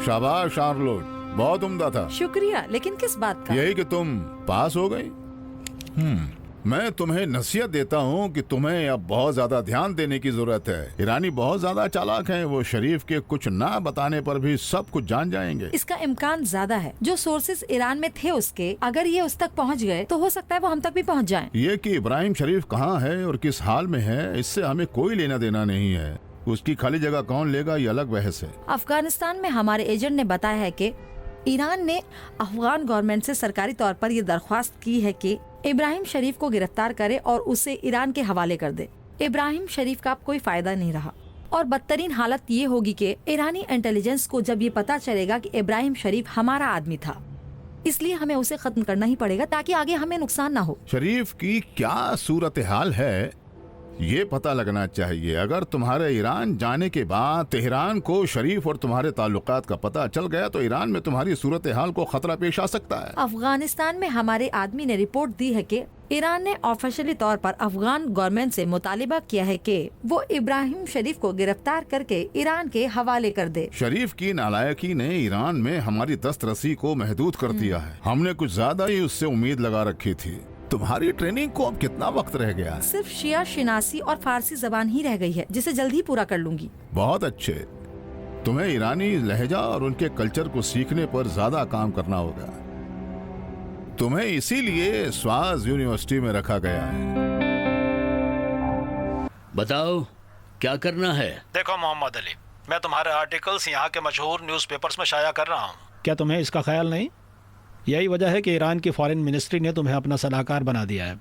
शाबाश शार्लोट, बहुत उम्दा था। शुक्रिया, लेकिन किस बात का? यही कि तुम पास हो गई। मैं तुम्हें नसीहत देता हूँ कि तुम्हें अब बहुत ज्यादा ध्यान देने की जरूरत है। ईरानी बहुत ज्यादा चालाक हैं, वो शरीफ के कुछ ना बताने पर भी सब कुछ जान जाएंगे। इसका इम्कान ज्यादा है। जो सोर्सेस ईरान में थे उसके, अगर ये उस तक पहुंच गए तो हो सकता है वो हम तक भी पहुंच जाएं। ये कि इब्राहिम शरीफ कहाँ है और किस हाल में है, इससे हमें कोई लेना देना नहीं है। उसकी खाली जगह कौन लेगा, ये अलग बहस है। अफगानिस्तान में हमारे एजेंट ने बताया है कि ईरान ने अफगान गवर्नमेंट से सरकारी तौर पर ये दरख्वास्त की है कि इब्राहिम शरीफ को गिरफ्तार करे और उसे ईरान के हवाले कर दे। इब्राहिम शरीफ का अब कोई फायदा नहीं रहा और बदतरीन हालत ये होगी कि ईरानी इंटेलिजेंस को जब ये पता चलेगा कि इब्राहिम शरीफ हमारा आदमी था, इसलिए हमें उसे खत्म करना ही पड़ेगा ताकि आगे हमें नुकसान ना हो। शरीफ की क्या सूरत हाल है ये पता लगना चाहिए। अगर तुम्हारे ईरान जाने के बाद तेहरान को शरीफ और तुम्हारे ताल्लुकात का पता चल गया तो ईरान में तुम्हारी सूरत हाल को खतरा पेश आ सकता है। अफगानिस्तान में हमारे आदमी ने रिपोर्ट दी है कि ईरान ने ऑफिशियली तौर पर अफगान गवर्नमेंट से मुतालिबा किया है कि वो इब्राहिम शरीफ को गिरफ्तार करके ईरान के हवाले कर दे। शरीफ की नालायकी ने ईरान में हमारी दस्तरसी को महदूद कर दिया है। हमने कुछ ज्यादा ही उससे उम्मीद लगा रखी थी। तुम्हारी ट्रेनिंग को अब कितना वक्त रह गया है? सिर्फ शिया शिनासी और फारसी जबान ही रह गई है, जिसे जल्द ही पूरा कर लूंगी। बहुत अच्छे। तुम्हें ईरानी लहजा और उनके कल्चर को सीखने पर ज्यादा काम करना होगा। तुम्हें इसीलिए स्वाज यूनिवर्सिटी में रखा गया है। बताओ क्या करना है? देखो मोहम्मद अली, मैं तुम्हारे आर्टिकल्स यहाँ के मशहूर न्यूज़पेपर्स में शाया कर रहा हूँ। क्या तुम्हें इसका ख्याल नहीं? यही वजह है कि ईरान की फॉरेन मिनिस्ट्री ने तुम्हें अपना सलाहकार बना दिया है।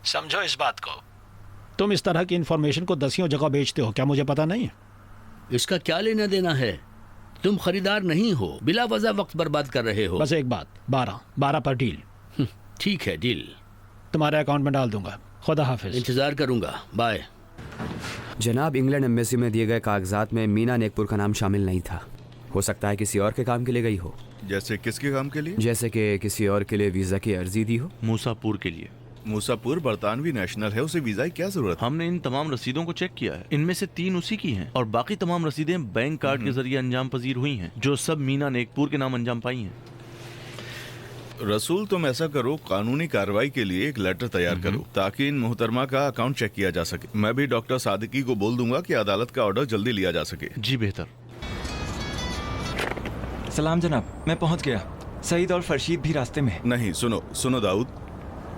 समझो इस बात को। तुम इस तरह की इंफॉर्मेशन को दसियों जगह बेचते हो, क्या मुझे पता नहीं है? इसका क्या लेना देना है? तुम खरीदार नहीं हो, बिला वजह वक्त बर्बाद कर रहे हो। बस एक बात, 12 पर डील। ठीक है, डील तुम्हारे अकाउंट में डाल दूंगा। खुदा हाफिज। इंतजार करूंगा, बाय। जनाब, इंग्लैंड एम्बेसी में दिए गए कागजात में मीना नेकपुर का नाम शामिल नहीं था। हो सकता है किसी और के काम के लिए गई हो। जैसे किसके काम के लिए? जैसे कि किसी और के लिए वीजा की अर्जी दी हो। मूसापुर के लिए। मूसापुर बरतानवी नेशनल है, उसे वीजा की क्या जरूरत? हमने इन तमाम रसीदों को चेक किया है, इनमें से 3 उसी की हैं और बाकी तमाम रसीदें बैंक कार्ड के जरिए अंजाम पजीर हुई हैं, जो सब मीना नेकपुर के नाम अंजाम पाई हैं। रसूल, तुम ऐसा करो, कानूनी कार्रवाई के लिए एक लेटर तैयार करो ताकि इन मोहतरमा का अकाउंट चेक किया जा सके। मैं भी डॉक्टर सादिकी को बोल दूंगा कि अदालत का ऑर्डर जल्दी लिया जा सके। जी बेहतर। सलाम जनाब, मैं पहुंच गया। सईद और फरशीद भी रास्ते में। नहीं, सुनो दाऊद,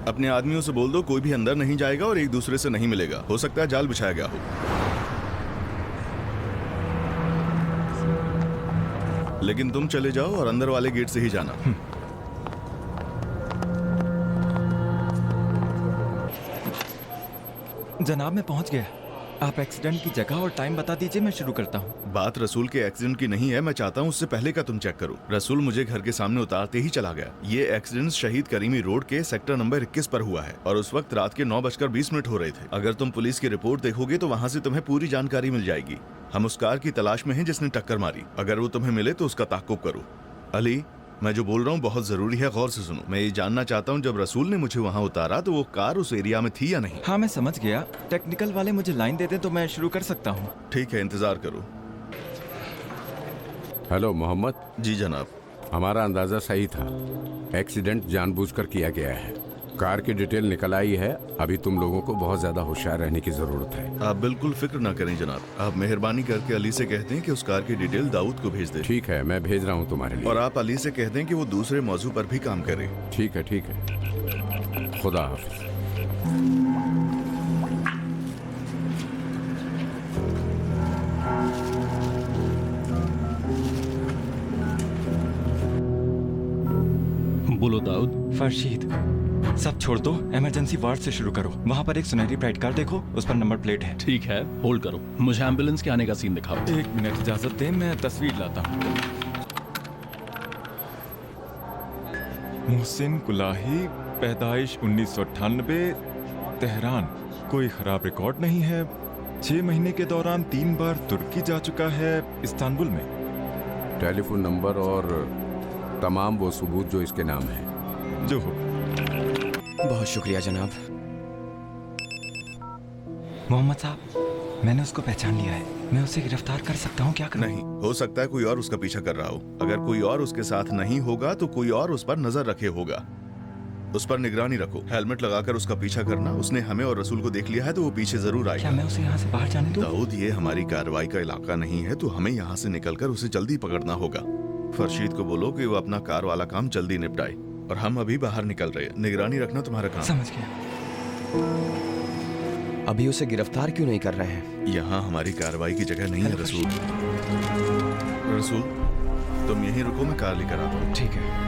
अपने आदमियों से बोल दो कोई भी अंदर नहीं जाएगा और एक दूसरे से नहीं मिलेगा। हो सकता है जाल बिछाया गया हो। लेकिन तुम चले जाओ और अंदर वाले गेट से ही जाना। जनाब, मैं पहुंच गया। आप एक्सीडेंट की जगह और टाइम बता दीजिए, मैं शुरू करता हूँ। बात रसूल के एक्सीडेंट की नहीं है, मैं चाहता हूँ उससे पहले का तुम चेक करो। रसूल मुझे घर के सामने उतारते ही चला गया। ये एक्सीडेंट शहीद करीमी रोड के सेक्टर नंबर 21 पर हुआ है और उस वक्त रात के 9:20 हो रहे थे। अगर तुम पुलिस की रिपोर्ट देखोगे तो वहाँ से तुम्हें पूरी जानकारी मिल जाएगी। हम उस कार की तलाश में हैं जिसने टक्कर मारी। अगर वो तुम्हें मिले तो उसका ताक़ुब करो। अली, मैं जो बोल रहा हूँ बहुत जरूरी है, गौर से सुनो। मैं ये जानना चाहता हूँ जब रसूल ने मुझे वहाँ उतारा तो वो कार उस एरिया में थी या नहीं? हाँ, मैं समझ गया। टेक्निकल वाले मुझे लाइन दे दें तो मैं शुरू कर सकता हूँ। ठीक है, इंतजार करो। हेलो मोहम्मद। जी जनाब। हमारा अंदाजा सही था, एक्सीडेंट जानबूझकर किया गया है। कार की डिटेल निकल आई है। अभी तुम लोगों को बहुत ज्यादा होशियार रहने की जरूरत है। आप बिल्कुल फिक्र ना करें जनाब। आप मेहरबानी करके अली से कहते हैं कि उस कार की डिटेल दाऊद को भेज दे। ठीक है, मैं भेज रहा हूँ तुम्हारे लिए। और आप अली से कहते हैं कि वो दूसरे मौजू पर भी काम करे। ठीक है, ठीक है। खुदा हाफिज। बोलो दाऊद। फरशीद, सब छोड़ दो, इमरजेंसी वार्ड से शुरू करो। वहाँ पर एक सुनहरी ब्राइट कार देखो, उस पर नंबर प्लेट है। ठीक है, होल्ड करो। मुझे एम्बुलेंस के आने का सीन दिखाओ। 1 मिनट इजाजत दें, मैं तस्वीर लाता हूँ। मोहसिन कुलाही, पैदाइश 1998, तेहरान। कोई खराब रिकॉर्ड नहीं है। 6 महीने के दौरान 3 बार तुर्की जा चुका है, इस्तांबुल में। टेलीफोन नंबर और तमाम वो सबूत जो इसके नाम है। जो हो। बहुत शुक्रिया जनाब। मोहम्मद साहब, मैंने उसको पहचान लिया है, मैं उसे गिरफ्तार कर सकता हूँ। क्या करूं? नहीं, हो सकता है कोई और उसका पीछा कर रहा हो। अगर कोई और उसके साथ नहीं होगा तो कोई और उस पर नजर रखे होगा। उस पर निगरानी रखो। हेलमेट लगाकर उसका पीछा करना। उसने हमें और रसूल को देख लिया है तो वो पीछे जरूर आएगा। क्या मैं उसे यहाँ से बाहर जाने दूं? दाऊद, ये हमारी कार्रवाई का इलाका नहीं है, तो हमें यहाँ से निकलकर उसे जल्दी पकड़ना होगा। फरशीद को बोलो कि वो अपना कार वाला काम जल्दी निपटाए, और हम अभी बाहर निकल रहे हैं। निगरानी रखना तुम्हारा काम। समझ गया। अभी उसे गिरफ्तार क्यों नहीं कर रहे हैं? यहाँ हमारी कार्रवाई की जगह नहीं है रसूल। रसूल, तुम यहीं रुको, मैं कार लेकर आता हूँ। ठीक है।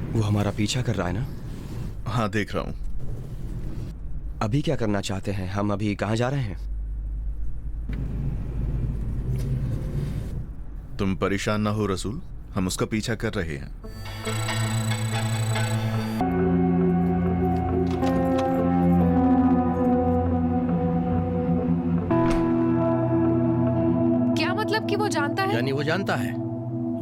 वो हमारा पीछा कर रहा है ना? हाँ, देख रहा हूँ। अभी क्या करना चाहते हैं? हम अभी कहाँ जा रहे हैं? तुम परेशान ना हो रसूल, हम उसका पीछा कर रहे हैं। क्या मतलब कि वो जानता है? यानी वो जानता है,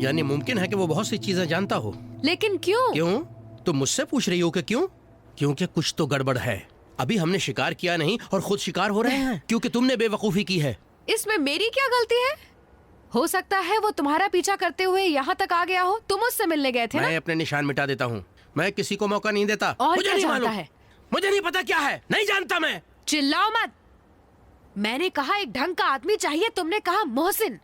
यानी मुमकिन है कि वो बहुत सी चीजें जानता हो। लेकिन क्यों? क्यों? तुम मुझसे पूछ रही हो कि क्यों? क्योंकि कुछ तो गड़बड़ है। अभी हमने शिकार किया नहीं और खुद शिकार हो रहे हैं क्योंकि तुमने बेवकूफी की है। इसमें मेरी क्या गलती है? हो सकता है वो तुम्हारा पीछा करते हुए यहाँ तक आ गया हो। तुम उससे मिलने गए थे ना? मैं अपने निशान मिटा देता हूँ, मैं किसी को मौका नहीं देता। और मुझे क्या नहीं जानता मालूम है? मुझे नहीं पता क्या है, नहीं जानता मैं। चिल्लाओ मत। मैंने कहा एक ढंग का आदमी चाहिए, तुमने कहा मोहसिन।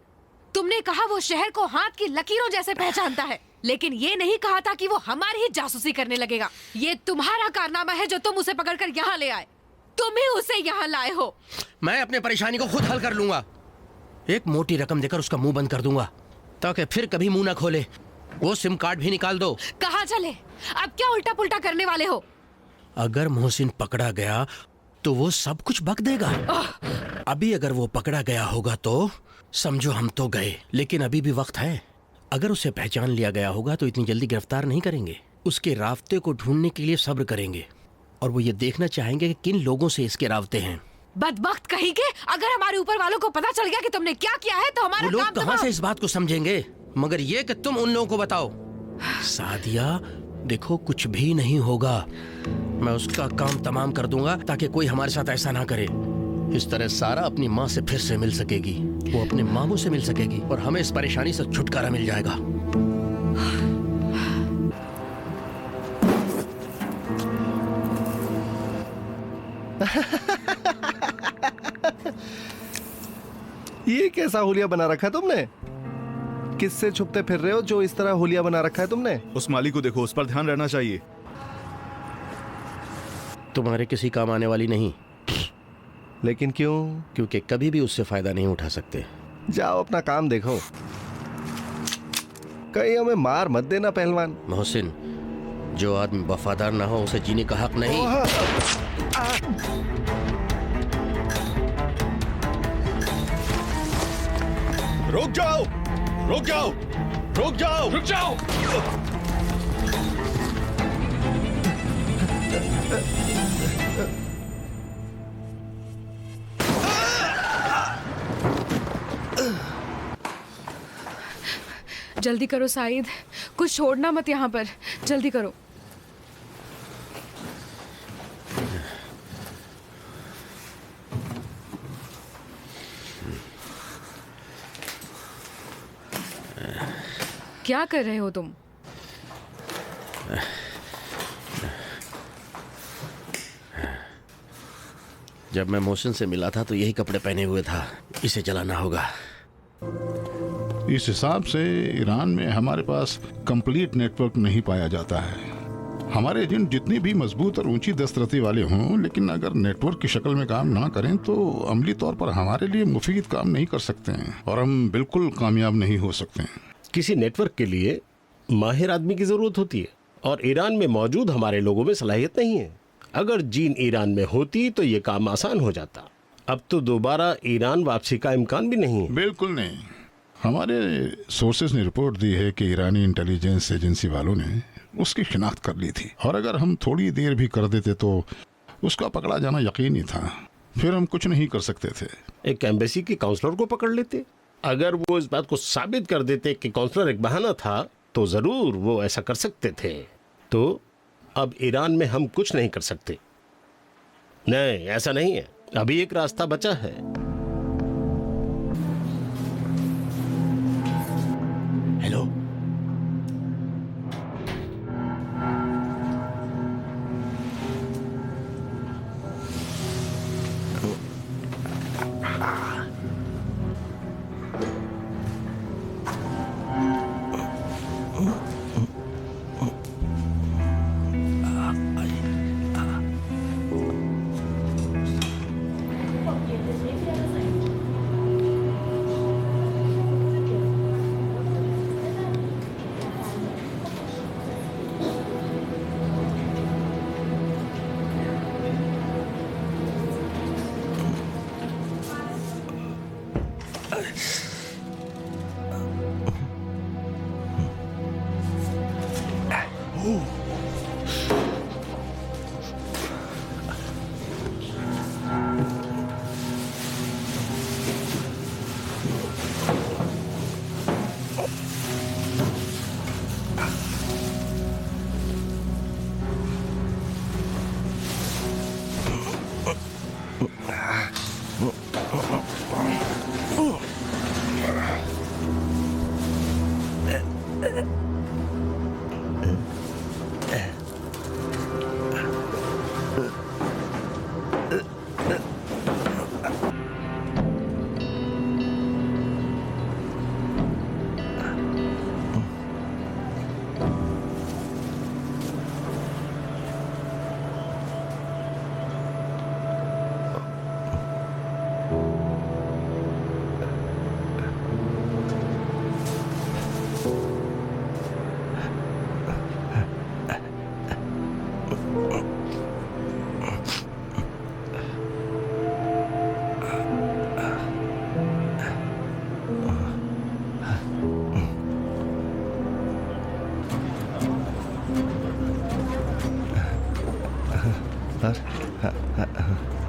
तुमने कहा वो शहर को हाथ की लकीरों जैसे पहचानता है, लेकिन ये नहीं कहा था कि वो हमारी ही जासूसी करने लगेगा। ये तुम्हारा कारनामा है जो तुम उसे पकड़कर यहाँ ले आए। तुम ही उसे यहाँ लाए हो। मैं अपने परेशानी को खुद हल कर लूंगा। एक मोटी रकम देकर उसका मुंह बंद कर दूंगा ताकि फिर कभी मुंह ना खोले। वो सिम कार्ड भी निकाल दो। कहाँ चले? अब क्या उल्टा पुल्टा करने वाले हो? अगर मोहसिन पकड़ा गया तो वो सब कुछ बक देगा। अभी अगर वो पकड़ा गया होगा तो समझो हम तो गए, लेकिन अभी भी वक्त है। अगर उसे पहचान लिया गया होगा तो इतनी जल्दी गिरफ्तार नहीं करेंगे। उसके रास्ते को ढूंढने के लिए सब्र करेंगे और वो ये देखना चाहेंगे कि किन लोगों से इसके रास्ते हैं। बदबख्त कहीं के, अगर हमारे ऊपर वालों को पता चल गया कि तुमने क्या किया है तो हमारा वो लोग काम कहाँ से इस बात को समझेंगे? मगर ये कि तुम उन लोगों को बताओ। सादिया, देखो कुछ भी नहीं होगा। मैं उसका काम तमाम कर दूंगा ताकि कोई हमारे साथ ऐसा ना करे। इस तरह सारा अपनी माँ से फिर से मिल सकेगी, वो अपने मामू से मिल सकेगी और हमें इस परेशानी से छुटकारा मिल जाएगा। ये कैसा हुलिया बना रखा है तुमने? किससे छुपते फिर रहे हो जो इस तरह हुलिया बना रखा है तुमने? उस माली को देखो, उस पर ध्यान रहना चाहिए। तुम्हारे किसी काम आने वाली नहीं। लेकिन क्यों? क्योंकि कभी भी उससे फायदा नहीं उठा सकते। जाओ अपना काम देखो, कहीं हमें मार मत देना पहलवान। मोहसिन, जो आदमी वफादार ना हो उसे जीने का हक नहीं। रुक जाओ, रुक जाओ, रुक जाओ, रुक जाओ। जल्दी करो साइद, कुछ छोड़ना मत यहाँ पर। जल्दी करो। क्या कर रहे हो तुम? जब मैं मोहसिन से मिला था तो यही कपड़े पहने हुए था। इसे जलाना होगा। इस हिसाब से ईरान में हमारे पास कंप्लीट नेटवर्क नहीं पाया जाता है। हमारे एजेंट जितनी भी मजबूत और ऊंची दस्तरती वाले हों, लेकिन अगर नेटवर्क की शक्ल में काम ना करें तो अमली तौर पर हमारे लिए मुफीद काम नहीं कर सकते हैं और हम बिल्कुल कामयाब नहीं हो सकते हैं। किसी नेटवर्क के लिए माहिर आदमी की जरूरत होती है और ईरान में मौजूद हमारे लोगों में सलाहियत नहीं है। अगर जीन ईरान में होती तो ये काम आसान हो जाता। अब तो दोबारा ईरान वापसी का इम्कान भी नहीं है। बिल्कुल नहीं। हमारे सोर्सेज ने रिपोर्ट दी है कि ईरानी इंटेलिजेंस एजेंसी वालों ने उसकी शिनाख्त कर ली थी, और अगर हम थोड़ी देर भी कर देते तो उसका पकड़ा जाना यकीनी था। फिर हम कुछ नहीं कर सकते थे। एक एम्बेसी के काउंसलर को पकड़ लेते। अगर वो इस बात को साबित कर देते कि काउंसलर एक बहाना था तो जरूर वो ऐसा कर सकते थे। तो अब ईरान में हम कुछ नहीं कर सकते। नहीं, ऐसा नहीं है। अभी एक रास्ता बचा है। हेलो,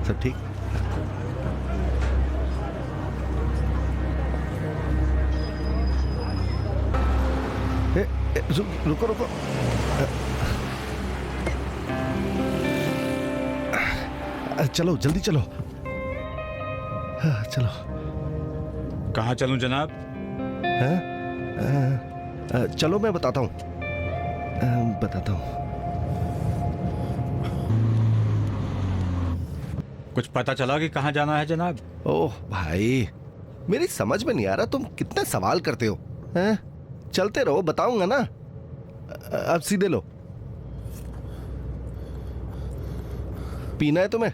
सब ठीक? रुको रुको। चलो जल्दी चलो। चलो। कहाँ चलूं जनाब? चलो मैं बताता हूँ। कुछ पता चला कि कहाँ जाना है जनाब? ओह भाई, मेरी समझ में नहीं आ रहा तुम कितने सवाल करते हो। हैं? चलते रहो, बताऊंगा ना। अब सीधे लो। पीना है तुम्हें?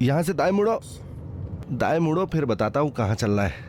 यहां से दाएं मुड़ो। दाएं मुड़ो, फिर बताता हूं कहां चलना है।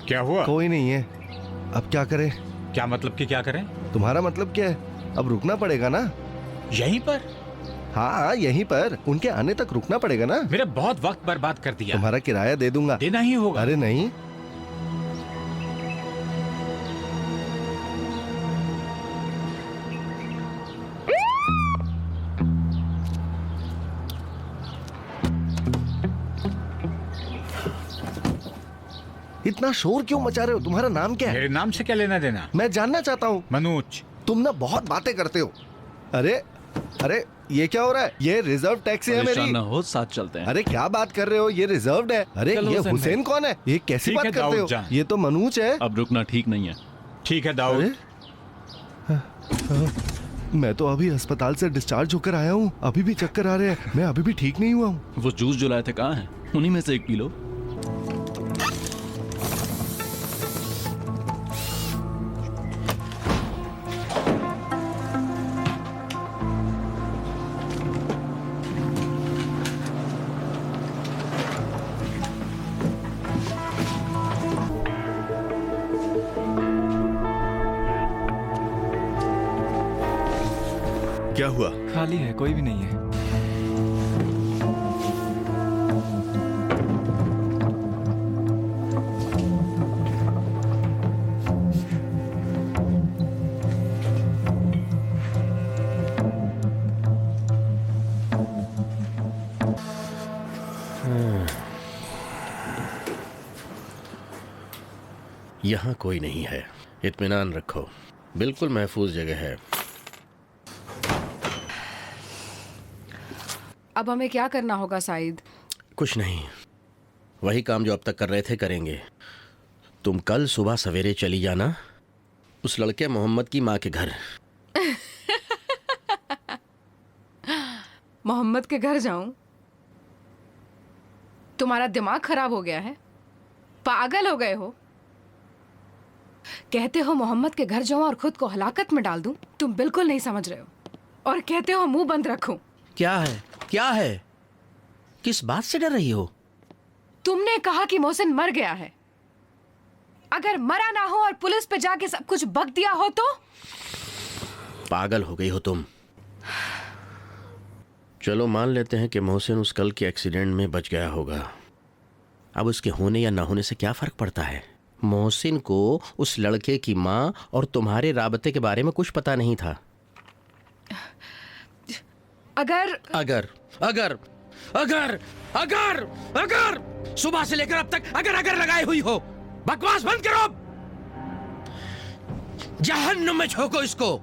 क्या हुआ? कोई नहीं है। अब क्या करें? क्या मतलब कि क्या करें? तुम्हारा मतलब क्या है? अब रुकना पड़ेगा ना? यहीं पर? हाँ यहीं पर, उनके आने तक रुकना पड़ेगा ना। मेरा बहुत वक्त बर्बाद कर दिया। तुम्हारा किराया दे दूंगा। देना ही होगा। अरे नहीं, इतना शोर क्यों मचा रहे हो? तुम्हारा नाम क्या है? मेरे नाम से क्या लेना देना? मैं जानना चाहता हूँ। मनोज। तुम ना बहुत बातें करते हो। अरे अरे ये क्या हो रहा है? ये रिजर्व टैक्सी है मेरी। ना हो, साथ चलते हैं। अरे क्या बात कर रहे हो? ये रिजर्व्ड है। अरे ये हुसैन कौन है? ये कैसी बात करते हो? ये तो मनोज है। अब रुकना ठीक नहीं है। ठीक है दाऊद। मैं तो अभी अस्पताल से डिस्चार्ज होकर आया हूँ, अभी भी चक्कर आ रहे हैं। मैं अभी भी ठीक नहीं हुआ हूँ। वो जूस जो लाए थे कहाँ है? उन्हीं में से एक पी लो। क्या हुआ? खाली है, कोई भी नहीं है। यहाँ कोई नहीं है, इत्मीनान रखो, बिल्कुल महफूज जगह है। अब हमें क्या करना होगा साइद? कुछ नहीं, वही काम जो अब तक कर रहे थे करेंगे। तुम कल सुबह सवेरे चली जाना उस लड़के मोहम्मद की माँ के घर। मोहम्मद के घर जाऊं? तुम्हारा दिमाग खराब हो गया है? पागल हो गए हो? कहते हो मोहम्मद के घर जाऊं और खुद को हलाकत में डाल दूं? तुम बिल्कुल नहीं समझ रहे हो। और कहते हो मुंह बंद रखूं। क्या है? क्या है? किस बात से डर रही हो? तुमने कहा कि मोहसिन मर गया है। अगर मरा ना हो और पुलिस पे जाके सब कुछ बक दिया हो तो? पागल हो गई हो तुम। चलो मान लेते हैं कि मोहसिन उस कल के एक्सीडेंट में बच गया होगा। अब उसके होने या ना होने से क्या फर्क पड़ता है? मोहसिन को उस लड़के की माँ और तुम्हारे राबते के बारे में कुछ पता नहीं था। अगर अगर अगर अगर अगर अगर सुबह से लेकर अब तक अगर लगाई हुई हो। बकवास बंद करो। जहन्नुम में झोंको इसको।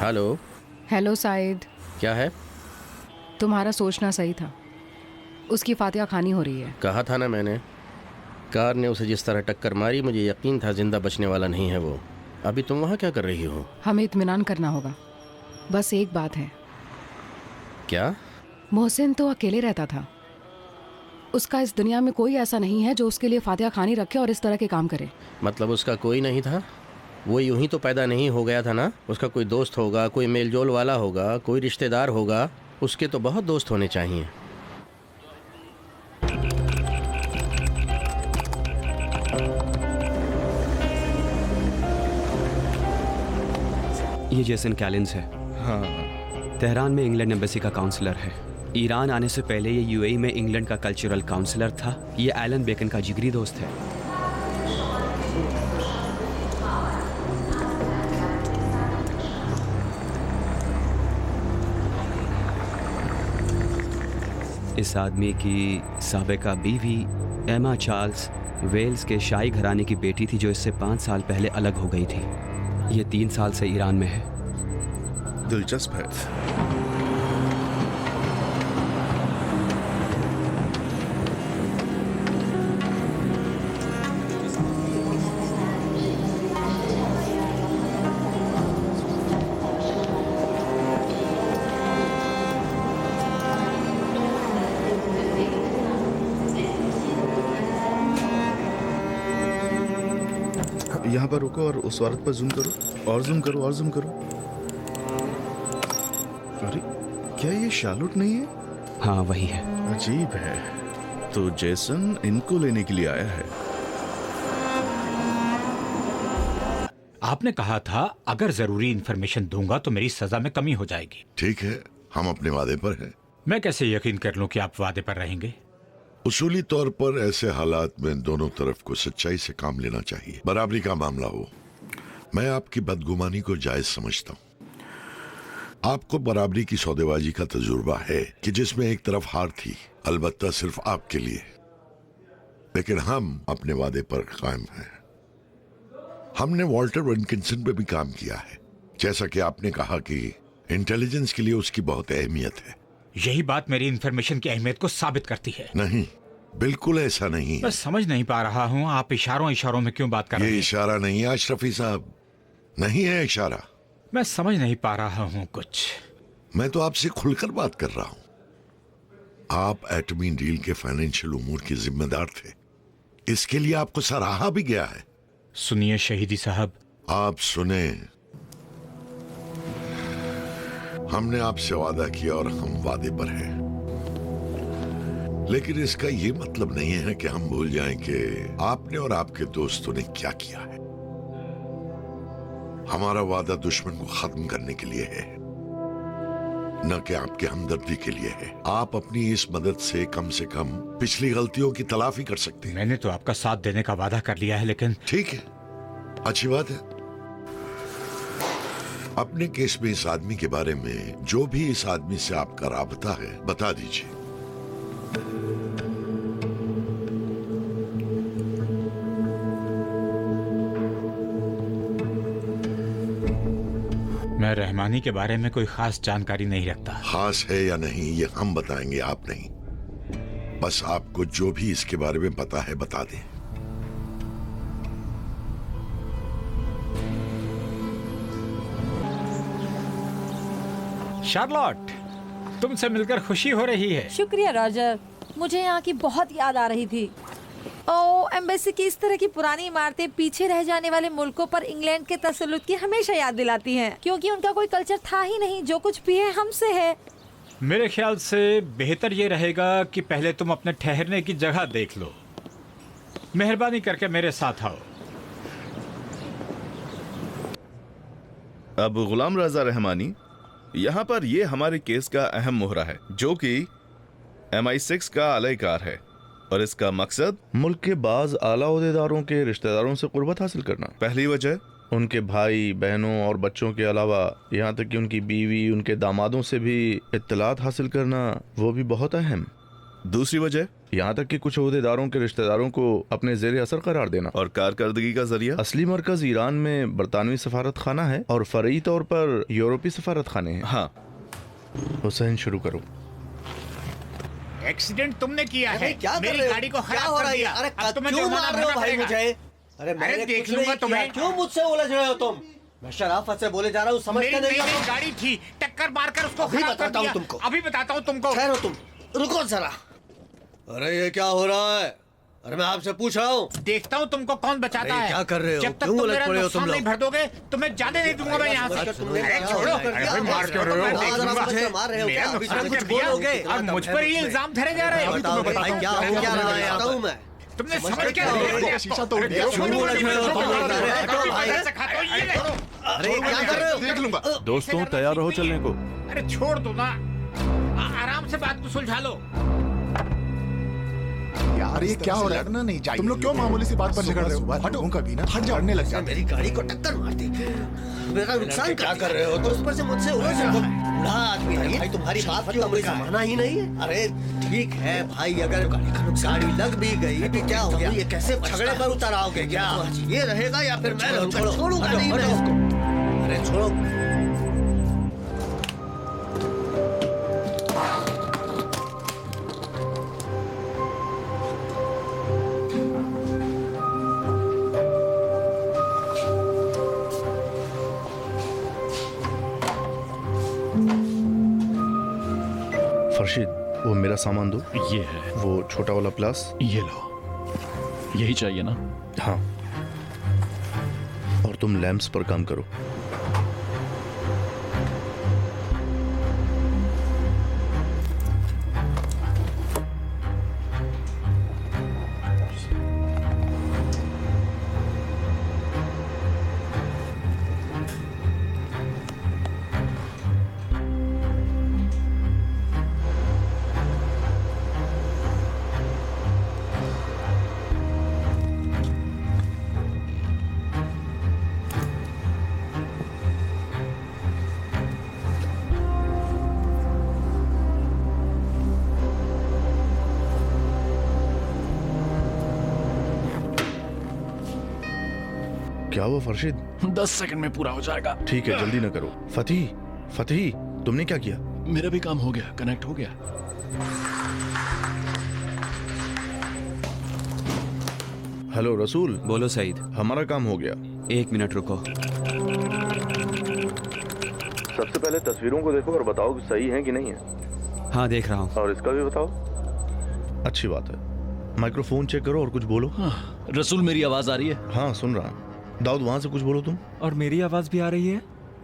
हेलो। हेलो साइद। क्या है? तुम्हारा सोचना सही था। उसकी फातिहा खानी हो रही है। कहा था ना मैंने। कार ने उसे जिस तरह टक्कर मारी मुझे यकीन था जिंदा बचने वाला नहीं है वो। अभी तुम वहाँ क्या कर रही हो? हमें इत्मीनान करना होगा। बस एक बात है। क्या? मोहसिन तो अकेले रहता था। उसका इस दुनिया में कोई ऐसा नहीं है जो उसके लिए फातिहा खानी रखे और इस तरह के काम करे। मतलब उसका कोई नहीं था? वो यूं ही तो पैदा नहीं हो गया था ना। उसका कोई दोस्त होगा, कोई मेलजोल वाला होगा, कोई रिश्तेदार होगा। उसके तो बहुत दोस्त होने चाहिए। ये जेसन कैलिंस है। हाँ। तेहरान में इंग्लैंड एम्बेसी का काउंसलर है। ईरान आने से पहले ये यूएई में इंग्लैंड का कल्चरल काउंसलर था। ये एलन बेकन का जिगरी दोस्त है। इस आदमी की साबिका बीवी एमा चार्ल्स वेल्स के शाही घराने की बेटी थी जो इससे 5 साल पहले अलग हो गई थी। ये 3 साल से ईरान में है। दिलचस्प है। यहाँ पर रुको और उस औरत पर जूम करो और जूम करो और जूम करो। अरे क्या ये शार्लोट नहीं है? हाँ वही है। अजीब है। तो जेसन इनको लेने के लिए आया है। आपने कहा था अगर जरूरी इंफॉर्मेशन दूंगा तो मेरी सजा में कमी हो जाएगी। ठीक है, हम अपने वादे पर हैं। मैं कैसे यकीन कर लूं कि आप वादे पर रहेंगे? उसूली तौर पर ऐसे हालात में दोनों तरफ को सच्चाई से काम लेना चाहिए। बराबरी का मामला हो, मैं आपकी बदगुमानी को जायज समझता हूँ। आपको बराबरी की सौदेबाजी का तजुर्बा है कि जिसमें एक तरफ हार थी, अलबत्ता सिर्फ आपके लिए। लेकिन हम अपने वादे पर कायम हैं। हमने वॉल्टर विल्किंसन पे भी काम किया है। जैसा कि आपने कहा कि इंटेलिजेंस के लिए उसकी बहुत अहमियत है। यही बात मेरी इंफॉर्मेशन की अहमियत को साबित करती है। नहीं, बिल्कुल ऐसा नहीं है। मैं समझ नहीं पा रहा हूँ आप इशारों में क्यों बात कर रहे हैं? ये इशारा नहीं है अशरफी साहब, नहीं है इशारा। मैं समझ नहीं पा रहा हूँ कुछ। मैं तो आपसे खुलकर बात कर रहा हूँ। आप एटमी डील के फाइनेंशियल उमूर के जिम्मेदार थे। इसके लिए आपको सराहा भी गया है। सुनिए शहीदी साहब। आप सुने। हमने आपसे वादा किया और हम वादे पर हैं। लेकिन इसका ये मतलब नहीं है कि हम भूल जाएं कि आपने और आपके दोस्तों ने क्या किया है। हमारा वादा दुश्मन को खत्म करने के लिए है, न कि आपके हमदर्दी के लिए है। आप अपनी इस मदद से कम पिछली गलतियों की तलाफी कर सकते हैं। मैंने तो आपका साथ देने का वादा कर लिया है, लेकिन ठीक है, अच्छी बात है। अपने केस में इस आदमी के बारे में जो भी इस आदमी से आपका राबता है बता दीजिए। मैं रहमानी के बारे में कोई खास जानकारी नहीं रखता। खास है या नहीं ये हम बताएंगे, आप नहीं। बस आपको जो भी इसके बारे में पता है बता दें। शार्लोट, तुमसे मिलकर खुशी हो रही है। शुक्रिया रॉजर, मुझे यहाँ की बहुत याद आ रही थी। ओ, एम्बेसी की इस तरह की पुरानी इमारतें पीछे रह जाने वाले मुल्कों पर इंग्लैंड के तसल्लुत की हमेशा याद दिलाती हैं, क्योंकि उनका कोई कल्चर था ही नहीं। जो कुछ भी है हमसे है। मेरे ख्याल से बेहतर ये रहेगा कि पहले तुम अपने ठहरने की जगह देख लो। मेहरबानी करके मेरे साथ आओ। अब गुलाम रजा रहमानी, यहाँ पर ये हमारे केस का अहम मोहरा है, जो कि MI6 का अलयकार है, और इसका मकसद मुल्क के बाज आला ओहदेदारों के रिश्तेदारों से कुर्बत हासिल करना। पहली वजह, उनके भाई बहनों और बच्चों के अलावा यहाँ तक कि उनकी बीवी, उनके दामादों से भी इत्तलात हासिल करना, वो भी बहुत अहम। दूसरी वजह, यहाँ तक कि कुछ ओहदेदारों के रिश्तेदारों को अपने ज़ेरे असर करार देना। और कारकर्दगी का जरिया, असली मरकज ईरान में बरतानवी सफारत खाना है और फरई तौर पर यूरोपीय सफारत खाने हैं। हाँ हुसैन, शुरू करो। एक्सीडेंट तुमने किया है। क्या मेरी गाड़ी को खराब कर दिया। अरे अब तुम्हें क्यों जुर्माना मार रहे हो भरना भाई पड़ेगा। मुझे? अरे देख लूंगा तुम्हें। क्यों मुझसे उलझ रहे हो तुम? मैं शराफत से बोले जा रहा हूँ, समझते नहीं हो? मेरी गाड़ी थी, टक्कर मारकर उसको अभी खराब कर बताता हूँ दिया। तुमको। अभी बताता हूँ तुमको। ठहरो तुम, रुको जरा। अरे ये क्या हो रहा है? अरे मैं आपसे पूछ रहा हूँ। देखता हूँ तुमको कौन बचाता है। क्या कर रहे हो? जब तक क्यों तुम उलझ मेरा पड़े हो नुकसान तुम नहीं लोग? भर दोगे तुम्हें जाने नहीं दूंगा मैं यहाँ से। अरे छोड़ो, अरे मार क्यों रहे हो? मेरा नुकसान कर दिया और मुझ पर ही इल्जाम धरे जा रहे हो। क्या रहा है बताऊँ मैं? तुमने समझ क्या लिया? शीशा तोड़ दिया। अरे क्या कर रहे हो? देख लूंगा। दोस्तों तैयार रहो चलने को। अरे छोड़ दो ना, आराम से बात को सुलझा लो। यार ये क्या हो रहा है? नहीं चाहिए। तुम लोग क्यों मामूली सी बात पर झगड़ रहे हो? हटो कभी ना, हट जाओ। लग जाए। मेरी गाड़ी को टक्कर मार दी, मेरा नुकसान क्या कर रहे हो? तो उस पर से मुझसे उलझ रहे हो। बूढ़ा आदमी है भाई, तुम्हारी बात क्यों मुझे मानना ही नहीं है? अरे ठीक है भाई, अगर गाड़ी लग भी गई तो क्या हो गया? ये कैसे झगड़े पर उतर आओगे? क्या ये रहेगा या फिर मैं रहूंगा? छोड़ूंगा नहीं मैं इसको। अरे छोड़ो। फरशीद, वो मेरा सामान दो। ये है। वो छोटा वाला प्लास। ये लो। यही चाहिए ना? हाँ। और तुम लैंप्स पर काम करो। क्या हुआ फरशीद? 10 सेकंड में पूरा हो जाएगा। ठीक है, जल्दी ना करो। फतेह, तुमने क्या किया? मेरा भी काम हो गया, कनेक्ट हो गया। हेलो रसूल। बोलो सईद। हमारा काम हो गया। 1 मिनट रुको। सबसे पहले तस्वीरों को देखो और बताओ कि सही है कि नहीं है। हाँ, देख रहा हूँ। और इसका भी बताओ। अच्छी बात है। माइक्रोफोन चेक करो और कुछ बोलो। हाँ, रसूल मेरी आवाज आ रही है? हाँ, सुन रहा हूँ। दाऊद, वहां से कुछ बोलो तुम। और मेरी आवाज भी आ रही है?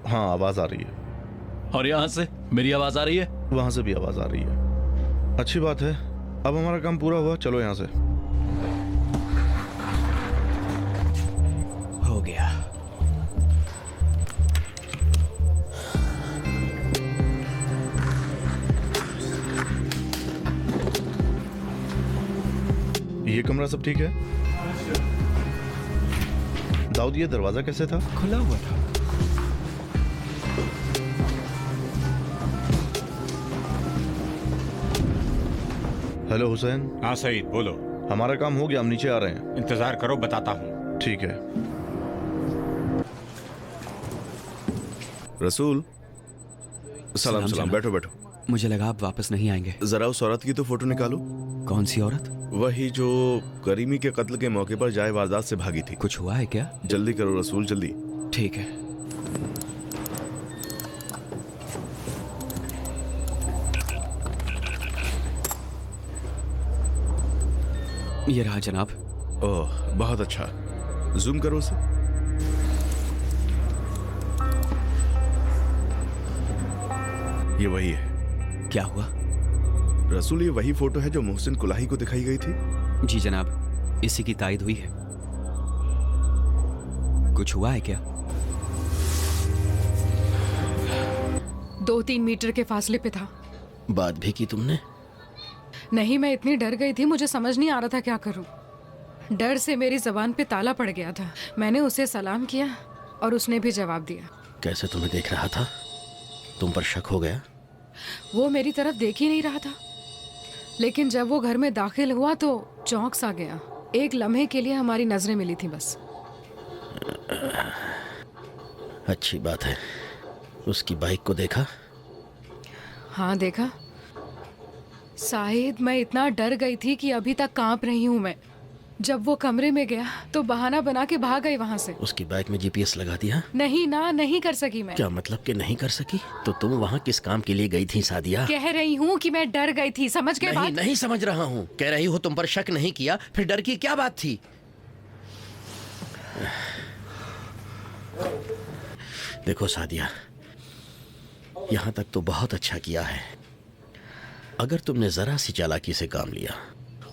हाँ, आवाज आ रही है। और यहाँ से मेरी आवाज आ रही है? वहां से भी आवाज आ रही है। अच्छी बात है। अब हमारा काम पूरा हुआ, चलो यहाँ से। हो गया। ये कमरा सब ठीक है? दाऊद, ये दरवाजा कैसे था? खुला हुआ था। हेलो हुसैन। हाँ सईद, बोलो। हमारा काम हो गया, हम नीचे आ रहे हैं। इंतजार करो, बताता हूँ। ठीक है। रसूल। सलाम सलाम। बैठो बैठो। मुझे लगा आप वापस नहीं आएंगे। जरा उस औरत की तो फोटो निकालो। कौन सी औरत? वही जो करीमी के कत्ल के मौके पर जाए वारदात से भागी थी। कुछ हुआ है क्या? जल्दी करो रसूल, जल्दी। ठीक है। ये रहा जनाब। ओह, बहुत अच्छा। जूम करो उसे। ये वही है। क्या हुआ? रसूल, ये वही फोटो है जो मोहसिन कुलाही को दिखाई गई थी? जी जनाब, इसी की तायद हुई है। कुछ हुआ है क्या? 2-3 मीटर के फासले पे था। बात भी की तुमने? नहीं, मैं इतनी डर गई थी, मुझे समझ नहीं आ रहा था क्या करूं। डर से मेरी जबान पे ताला पड़ गया था। मैंने उसे सलाम किया और उसने भी जवाब दिया। कैसे तुम्हें देख रहा था? तुम पर शक हो गया? वो मेरी तरफ देख ही नहीं रहा था, लेकिन जब वो घर में दाखिल हुआ तो चौंक सा गया। एक लम्हे के लिए हमारी नजरें मिली थी बस। अच्छी बात है। उसकी बाइक को देखा? हाँ, देखा। शायद मैं इतना डर गई थी कि अभी तक कांप रही हूँ मैं। जब वो कमरे में गया तो बहाना बना के भाग गई वहाँ से। उसकी बाइक में जीपीएस लगा दिया? नहीं ना, नहीं कर सकी मैं। क्या मतलब कि नहीं कर सकी? तो तुम वहाँ किस काम के लिए गई थी सादिया? कह रही हूँ कि मैं डर गई थी, समझ गए बात? नहीं समझ रहा हूँ। कह रही हो तुम पर शक नहीं किया, फिर डर की क्या बात थी? देखो सादिया, यहाँ तक तो बहुत अच्छा किया है। अगर तुमने जरा सी चालाकी से काम लिया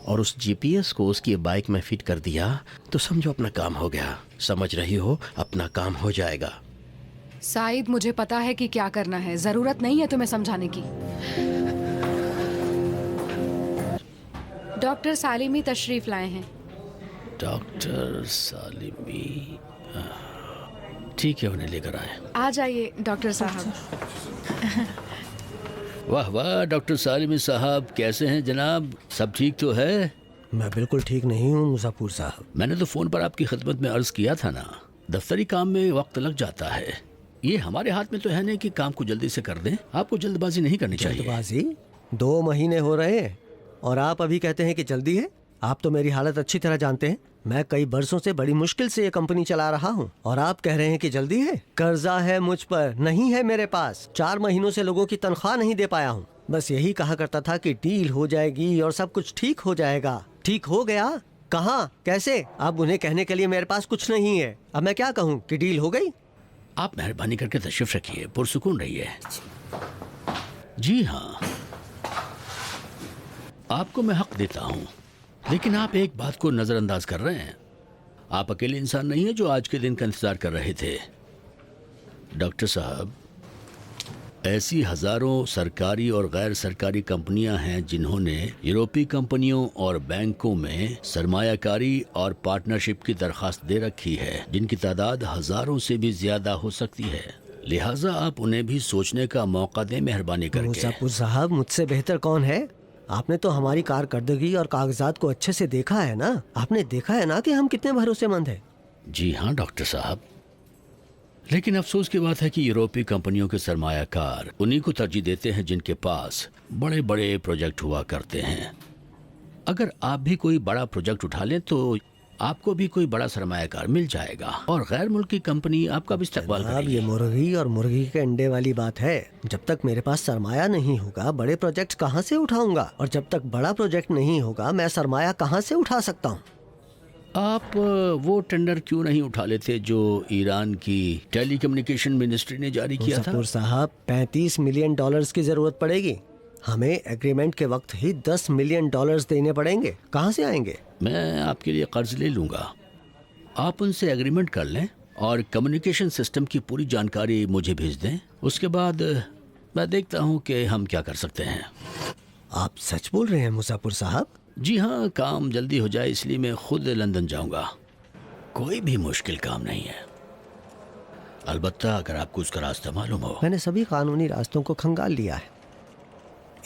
और उस जीपीएस को उसकी बाइक में फिट कर दिया तो समझो अपना काम हो गया। समझ रही हो? अपना काम हो जाएगा। शायद मुझे पता है कि क्या करना है, जरूरत नहीं है तुम्हें समझाने की। डॉक्टर सालिमी तशरीफ लाए हैं। डॉक्टर सालिमी? ठीक है, उन्हें लेकर आए। आ जाइए डॉक्टर साहब। वाह वाह, डॉक्टर सालिमी साहब कैसे हैं जनाब? सब ठीक तो है? मैं बिल्कुल ठीक नहीं हूँ मुसाफिर साहब। मैंने तो फोन पर आपकी खिदमत में अर्ज किया था ना, दफ्तरी काम में वक्त लग जाता है। ये हमारे हाथ में तो है नहीं कि काम को जल्दी से कर दें। आपको जल्दबाजी नहीं करनी चाहिए। जल्दबाजी? 2 महीने हो रहे हैं और आप अभी कहते हैं कि जल्दी है। आप तो मेरी हालत अच्छी तरह जानते हैं। मैं कई बरसों से बड़ी मुश्किल से ये कंपनी चला रहा हूँ और आप कह रहे हैं कि जल्दी है। कर्जा है मुझ पर, नहीं है मेरे पास। 4 महीनों से लोगों की तनख्वाह नहीं दे पाया हूँ। बस यही कहा करता था कि डील हो जाएगी और सब कुछ ठीक हो जाएगा। ठीक हो गया? कहाँ, कैसे? अब उन्हें कहने के लिए मेरे पास कुछ नहीं है। अब मैं क्या कहूँ कि डील हो गई? आप मेहरबानी करके तशरीफ रखिए, पुरसुकून रहिए। जी हाँ, आपको मैं हक देता हूँ, लेकिन आप एक बात को नजरअंदाज कर रहे हैं। आप अकेले इंसान नहीं है जो आज के दिन का इंतजार कर रहे थे। डॉक्टर साहब, ऐसी हजारों सरकारी और गैर सरकारी कंपनियां हैं जिन्होंने यूरोपीय कंपनियों और बैंकों में सरमायाकारी और पार्टनरशिप की दरखास्त दे रखी है, जिनकी तादाद हजारों से भी ज्यादा हो सकती है। लिहाजा आप उन्हें भी सोचने का मौका दें, मेहरबानी करके। मुज़फ़्फ़र साहब, मुझसे बेहतर कौन है? आपने तो हमारी कारकर्दगी और कागजात को अच्छे से देखा है ना। आपने देखा है ना कि हम कितने भरोसेमंद हैं। जी हाँ डॉक्टर साहब, लेकिन अफसोस की बात है कि यूरोपीय कंपनियों के सरमायाकार उन्हीं को तरजीह देते हैं जिनके पास बड़े बड़े प्रोजेक्ट हुआ करते हैं। अगर आप भी कोई बड़ा प्रोजेक्ट उठा लें तो आपको भी कोई बड़ा सरमायाकार मिल जाएगा और गैर मुल्की कंपनी आपका भी इस्तेमाल करेगी। ये मुर्गी और मुर्गी के अंडे वाली बात है। जब तक मेरे पास सरमाया नहीं होगा, बड़े प्रोजेक्ट कहाँ से उठाऊंगा? और जब तक बड़ा प्रोजेक्ट नहीं होगा, मैं सरमाया कहाँ से उठा सकता हूँ? आप वो टेंडर क्यों नहीं उठा लेते जो ईरान की टेलीकम्युनिकेशन मिनिस्ट्री ने जारी किया था? मुज़फ़्फ़र साहब, $35 मिलियन की जरूरत पड़ेगी। हमें एग्रीमेंट के वक्त ही $10 मिलियन देने पड़ेंगे। कहाँ से आएंगे? मैं आपके लिए कर्ज ले लूंगा। आप उनसे एग्रीमेंट कर लें और कम्युनिकेशन सिस्टम की पूरी जानकारी मुझे भेज दें। उसके बाद मैं देखता हूँ कि हम क्या कर सकते हैं। आप सच बोल रहे हैं मुज़फ़्फ़र साहब? जी हाँ, काम जल्दी हो जाए इसलिए मैं खुद लंदन जाऊंगा। कोई भी मुश्किल काम नहीं है, अलबत्ता अगर आपको उसका रास्ता मालूम हो। मैंने सभी कानूनी रास्तों को खंगाल लिया है।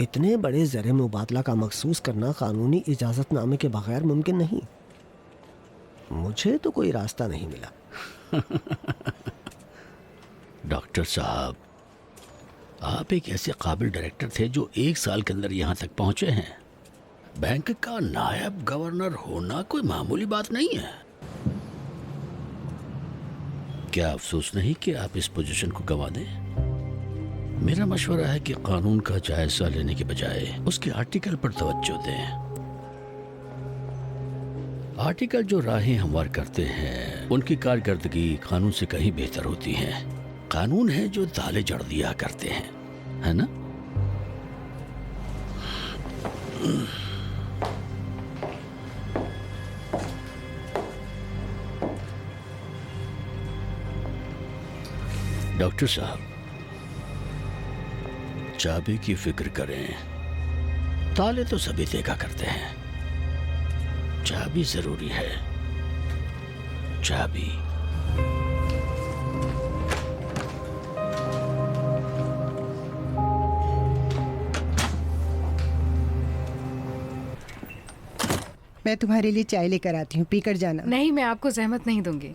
इतने बड़े ज़र मुबादला का मखसूस करना कानूनी इजाज़तनामे के बगैर मुमकिन नहीं। मुझे तो कोई रास्ता नहीं मिला। डॉक्टर साहब, आप एक ऐसे काबिल डायरेक्टर थे जो 1 साल के अंदर यहाँ तक पहुँचे हैं। बैंक का नायब गवर्नर होना कोई मामूली बात नहीं है। क्या अफसोस नहीं कि आप इस पोजीशन को गंवा दें? मेरा मशवरा है कि कानून का जायजा लेने के बजाय उसके आर्टिकल पर तवज्जो दें। आर्टिकल जो राहें हमवार करते हैं उनकी कारकर्दगी कानून से कहीं बेहतर होती है। कानून है जो ताले जड़ दिया करते हैं, है ना? डॉक्टर साहब, चाबी की फिक्र करें। ताले तो सभी देखा करते हैं, चाबी जरूरी है। चाबी। मैं तुम्हारे लिए चाय लेकर आती हूँ, पीकर जाना। नहीं, मैं आपको जहमत नहीं दूंगी।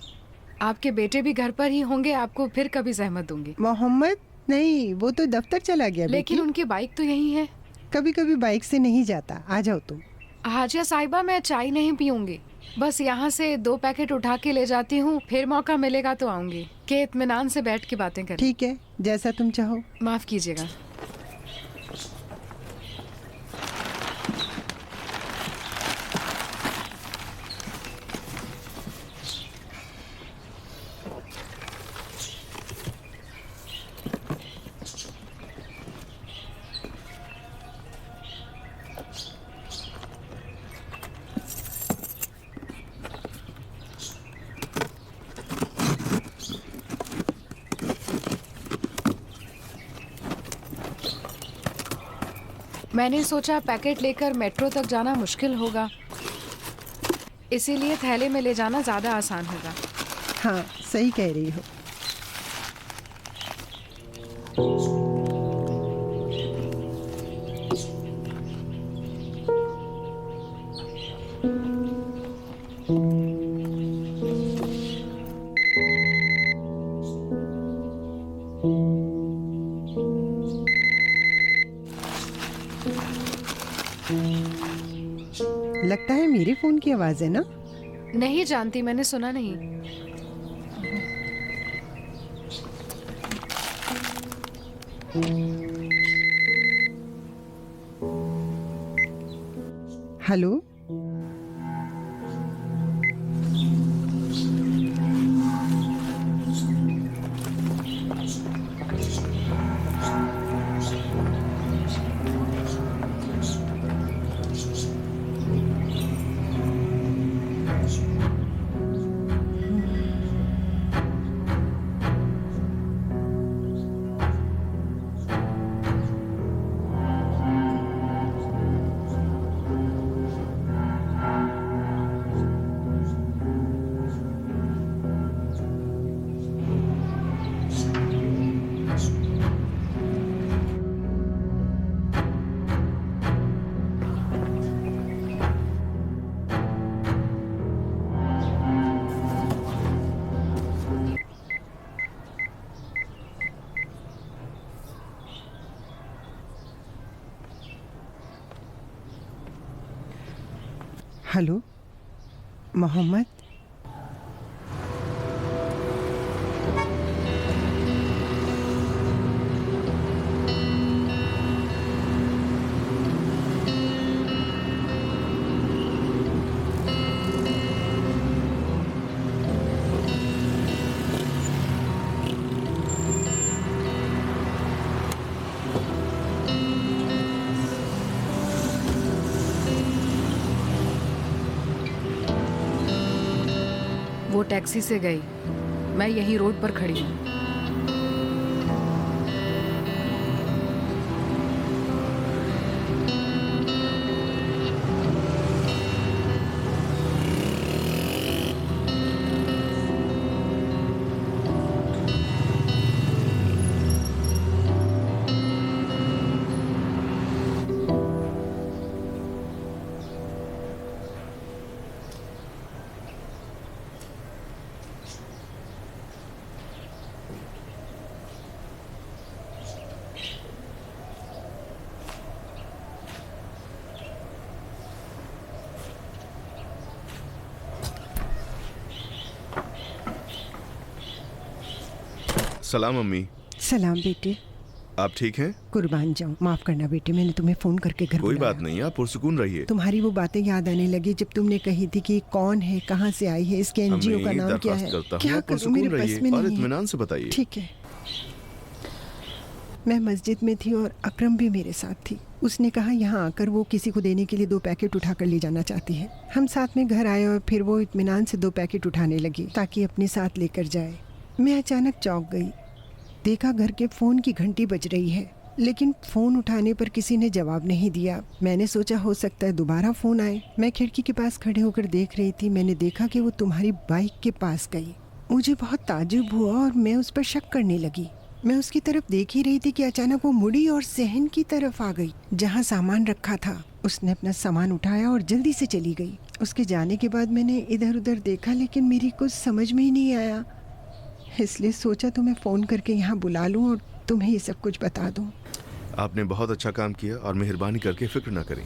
आपके बेटे भी घर पर ही होंगे, आपको फिर कभी जहमत दूंगी। मोहम्मद नहीं, वो तो दफ्तर चला गया। लेकिन उनकी बाइक तो यही है। कभी कभी बाइक से नहीं जाता। आ जाओ तुम। हाजिया साहिबा, मैं चाय नहीं पीऊंगी, बस यहाँ से 2 पैकेट उठा के ले जाती हूँ, फिर मौका मिलेगा तो आऊंगी कि इत्मीनान से बैठ के बातें करें। ठीक है, जैसा तुम चाहो। माफ कीजिएगा। मैंने सोचा पैकेट लेकर मेट्रो तक जाना मुश्किल होगा, इसीलिए थैले में ले जाना ज्यादा आसान होगा। हाँ, सही कह रही हो। लगता है मेरे फोन की आवाज है ना? नहीं जानती, मैंने सुना नहीं। हेलो। हेलो मोहम्मद। वो टैक्सी से गई, मैं यही रोड पर खड़ी हूँ। सलाम अम्मी। सलाम बेटे। आप ठीक हैं? कुर्बान जाऊं, माफ करना बेटे, मैंने तुम्हें फोन करके घर कोई बुलाया। बात नहीं, आप पुरसुकून रहिए। तुम्हारी वो बातें याद आने लगी जब तुमने कही थी कि कौन है, कहाँ से आई है, इसके एनजीओ का नाम क्या है। क्या करूं, मेरे बस में और नहीं है। इत्मीनान से बताइए। ठीक है। मैं मस्जिद में थी और अकरम भी मेरे साथ थी। उसने कहा यहाँ आकर वो किसी को देने के लिए 2 पैकेट उठा कर ले जाना चाहती है। हम साथ में घर आए और फिर वो इत्मीनान से 2 पैकेट उठाने लगी ताकि अपने साथ लेकर जाए। मैं अचानक चौंक गई, देखा घर के फ़ोन की घंटी बज रही है, लेकिन फ़ोन उठाने पर किसी ने जवाब नहीं दिया। मैंने सोचा हो सकता है दोबारा फ़ोन आए। मैं खिड़की के पास खड़े होकर देख रही थी। मैंने देखा कि वो तुम्हारी बाइक के पास गई। मुझे बहुत ताज्जुब हुआ और मैं उस पर शक करने लगी। मैं उसकी तरफ देख ही रही थी कि अचानक वो मुड़ी और सहन की तरफ आ गई जहाँ सामान रखा था। उसने अपना सामान उठाया और जल्दी से चली गई। उसके जाने के बाद मैंने इधर उधर देखा, लेकिन मेरी कुछ समझ में ही नहीं आया, इसलिए सोचा तुम्हें फ़ोन करके यहाँ बुला लूँ और तुम्हें ये सब कुछ बता दूँ। आपने बहुत अच्छा काम किया और मेहरबानी करके फिक्र ना करें।